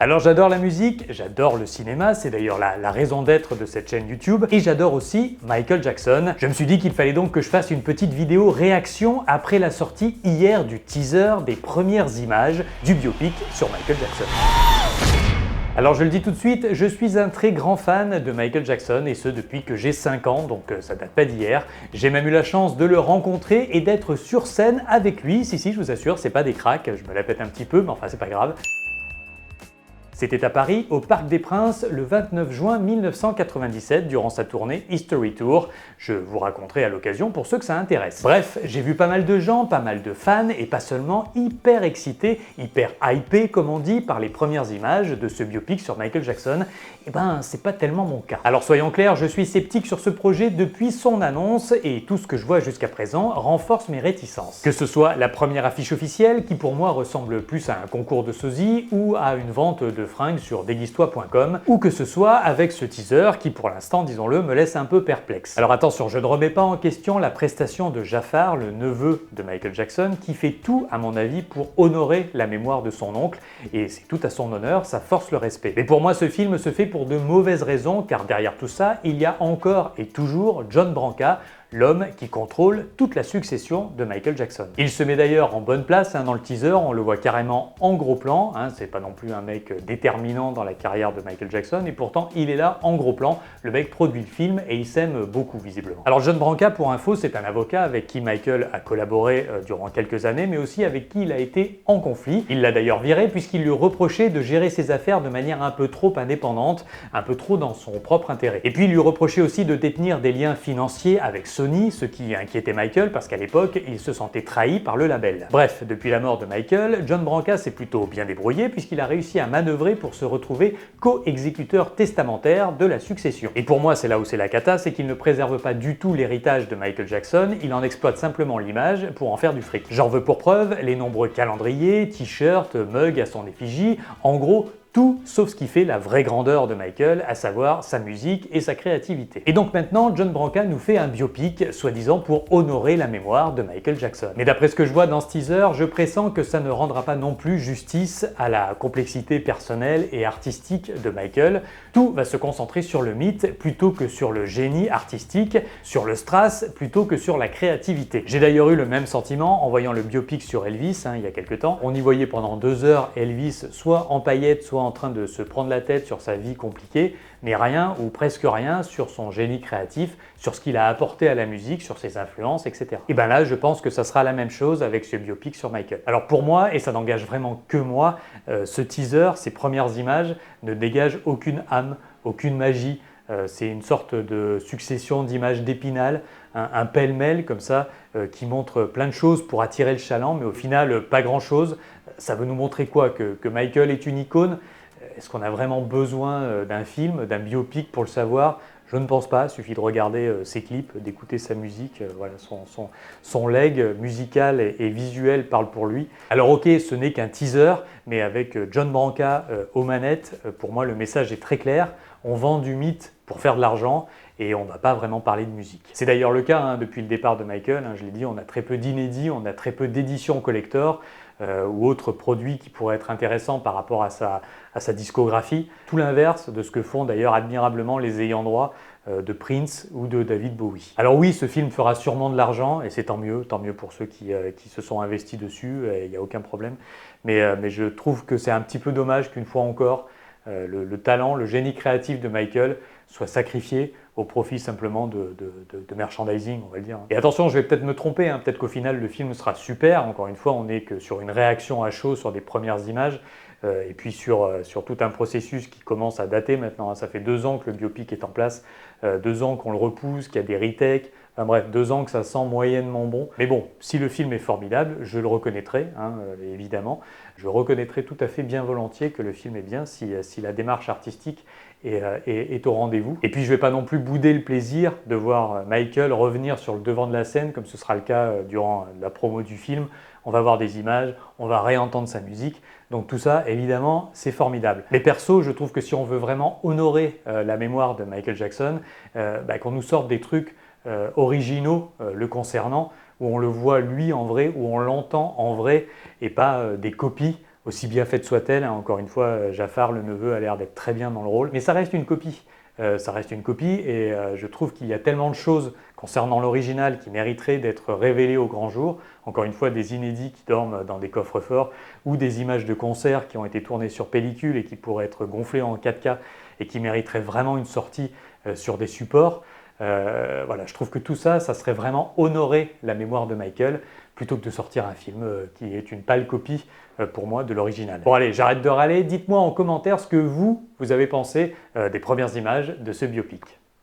Alors j'adore la musique, j'adore le cinéma, c'est d'ailleurs la raison d'être de cette chaîne YouTube, et j'adore aussi Michael Jackson. Je me suis dit qu'il fallait donc que je fasse une petite vidéo réaction après la sortie hier du teaser des premières images du biopic sur Michael Jackson. Alors je le dis tout de suite, je suis un très grand fan de Michael Jackson et ce depuis que j'ai 5 ans, donc ça date pas d'hier. J'ai même eu la chance de le rencontrer et d'être sur scène avec lui. Si, je vous assure, c'est pas des cracks, je me la pète un petit peu, mais enfin c'est pas grave. C'était à Paris, au Parc des Princes, le 29 juin 1997, durant sa tournée History Tour. Je vous raconterai à l'occasion pour ceux que ça intéresse. Bref, j'ai vu pas mal de gens, pas mal de fans, et pas seulement hyper excités, hyper hypés, comme on dit, par les premières images de ce biopic sur Michael Jackson. Eh ben, c'est pas tellement mon cas. Alors soyons clairs, je suis sceptique sur ce projet depuis son annonce, et tout ce que je vois jusqu'à présent renforce mes réticences. Que ce soit la première affiche officielle, qui pour moi ressemble plus à un concours de sosie, ou à une vente de fringues sur déguise-toi.com, ou que ce soit avec ce teaser qui pour l'instant, disons-le, me laisse un peu perplexe. Alors attention, je ne remets pas en question la prestation de Jafar, le neveu de Michael Jackson, qui fait tout à mon avis pour honorer la mémoire de son oncle, et c'est tout à son honneur, ça force le respect. Mais pour moi ce film se fait pour de mauvaises raisons, car derrière tout ça, il y a encore et toujours John Branca, l'homme qui contrôle toute la succession de Michael Jackson. Il se met d'ailleurs en bonne place dans le teaser, on le voit carrément en gros plan, c'est pas non plus un mec déterminant dans la carrière de Michael Jackson, et pourtant il est là en gros plan, le mec produit le film et il s'aime beaucoup visiblement. Alors John Branca, pour info, c'est un avocat avec qui Michael a collaboré durant quelques années, mais aussi avec qui il a été en conflit. Il l'a d'ailleurs viré puisqu'il lui reprochait de gérer ses affaires de manière un peu trop indépendante, un peu trop dans son propre intérêt. Et puis il lui reprochait aussi de détenir des liens financiers avec Sony, ce qui inquiétait Michael parce qu'à l'époque, il se sentait trahi par le label. Bref, depuis la mort de Michael, John Branca s'est plutôt bien débrouillé puisqu'il a réussi à manœuvrer pour se retrouver co-exécuteur testamentaire de la succession. Et pour moi, c'est là où c'est la cata, c'est qu'il ne préserve pas du tout l'héritage de Michael Jackson, il en exploite simplement l'image pour en faire du fric. J'en veux pour preuve les nombreux calendriers, t-shirts, mugs à son effigie, en gros, tout sauf ce qui fait la vraie grandeur de Michael, à savoir sa musique et sa créativité. Et donc maintenant, John Branca nous fait un biopic, soi-disant pour honorer la mémoire de Michael Jackson. Mais d'après ce que je vois dans ce teaser, je pressens que ça ne rendra pas non plus justice à la complexité personnelle et artistique de Michael. Tout va se concentrer sur le mythe plutôt que sur le génie artistique, sur le strass plutôt que sur la créativité. J'ai d'ailleurs eu le même sentiment en voyant le biopic sur Elvis il y a quelques temps. On y voyait pendant 2 heures Elvis soit en paillettes, soit en train de se prendre la tête sur sa vie compliquée, mais rien ou presque rien sur son génie créatif, sur ce qu'il a apporté à la musique, sur ses influences, etc. Et bien là, je pense que ça sera la même chose avec ce biopic sur Michael. Alors pour moi, et ça n'engage vraiment que moi, ce teaser, ces premières images ne dégagent aucune âme, aucune magie. C'est une sorte de succession d'images d'Épinal, un pêle-mêle comme ça, qui montre plein de choses pour attirer le chaland, mais au final, pas grand-chose. Ça veut nous montrer quoi? Que Michael est une icône? Est-ce qu'on a vraiment besoin d'un film, d'un biopic pour le savoir? Je ne pense pas, il suffit de regarder ses clips, d'écouter sa musique, voilà, son leg musical et visuel parle pour lui. Alors ok, ce n'est qu'un teaser, mais avec John Branca aux manettes, pour moi le message est très clair, on vend du mythe pour faire de l'argent, et on ne va pas vraiment parler de musique. C'est d'ailleurs le cas depuis le départ de Michael, je l'ai dit, on a très peu d'inédits, on a très peu d'éditions collector, ou autres produits qui pourraient être intéressants par rapport à sa discographie. Tout l'inverse de ce que font d'ailleurs admirablement les ayants droit de Prince ou de David Bowie. Alors oui, ce film fera sûrement de l'argent, et c'est tant mieux pour ceux qui se sont investis dessus, il n'y a aucun problème. Mais je trouve que c'est un petit peu dommage qu'une fois encore, le talent, le génie créatif de Michael soit sacrifié au profit simplement de merchandising, on va le dire. Et attention, je vais peut-être me tromper, peut-être qu'au final le film sera super, encore une fois on n'est que sur une réaction à chaud sur des premières images, et puis sur tout un processus qui commence à dater maintenant, ça fait 2 ans que le biopic est en place, 2 ans qu'on le repousse, qu'il y a des retakes, enfin bref, 2 ans que ça sent moyennement bon. Mais bon, si le film est formidable, je le reconnaîtrai, évidemment. Je reconnaîtrai tout à fait bien volontiers que le film est bien si la démarche artistique est au rendez-vous. Et puis je ne vais pas non plus bouder le plaisir de voir Michael revenir sur le devant de la scène, comme ce sera le cas durant la promo du film. On va voir des images, on va réentendre sa musique. Donc tout ça, évidemment, c'est formidable. Mais perso, je trouve que si on veut vraiment honorer la mémoire de Michael Jackson, qu'on nous sorte des trucs originaux le concernant, où on le voit lui en vrai, où on l'entend en vrai, et pas des copies aussi bien faite soit-elle, hein, encore une fois, Jafar, le neveu, a l'air d'être très bien dans le rôle, mais ça reste une copie. Ça reste une copie et je trouve qu'il y a tellement de choses concernant l'original qui mériteraient d'être révélées au grand jour. Encore une fois, des inédits qui dorment dans des coffres forts ou des images de concerts qui ont été tournées sur pellicule et qui pourraient être gonflées en 4K et qui mériteraient vraiment une sortie sur des supports. Voilà, je trouve que tout ça, ça serait vraiment honorer la mémoire de Michael plutôt que de sortir un film qui est une pâle copie pour moi de l'original. Bon allez, j'arrête de râler, dites-moi en commentaire ce que vous avez pensé des premières images de ce biopic.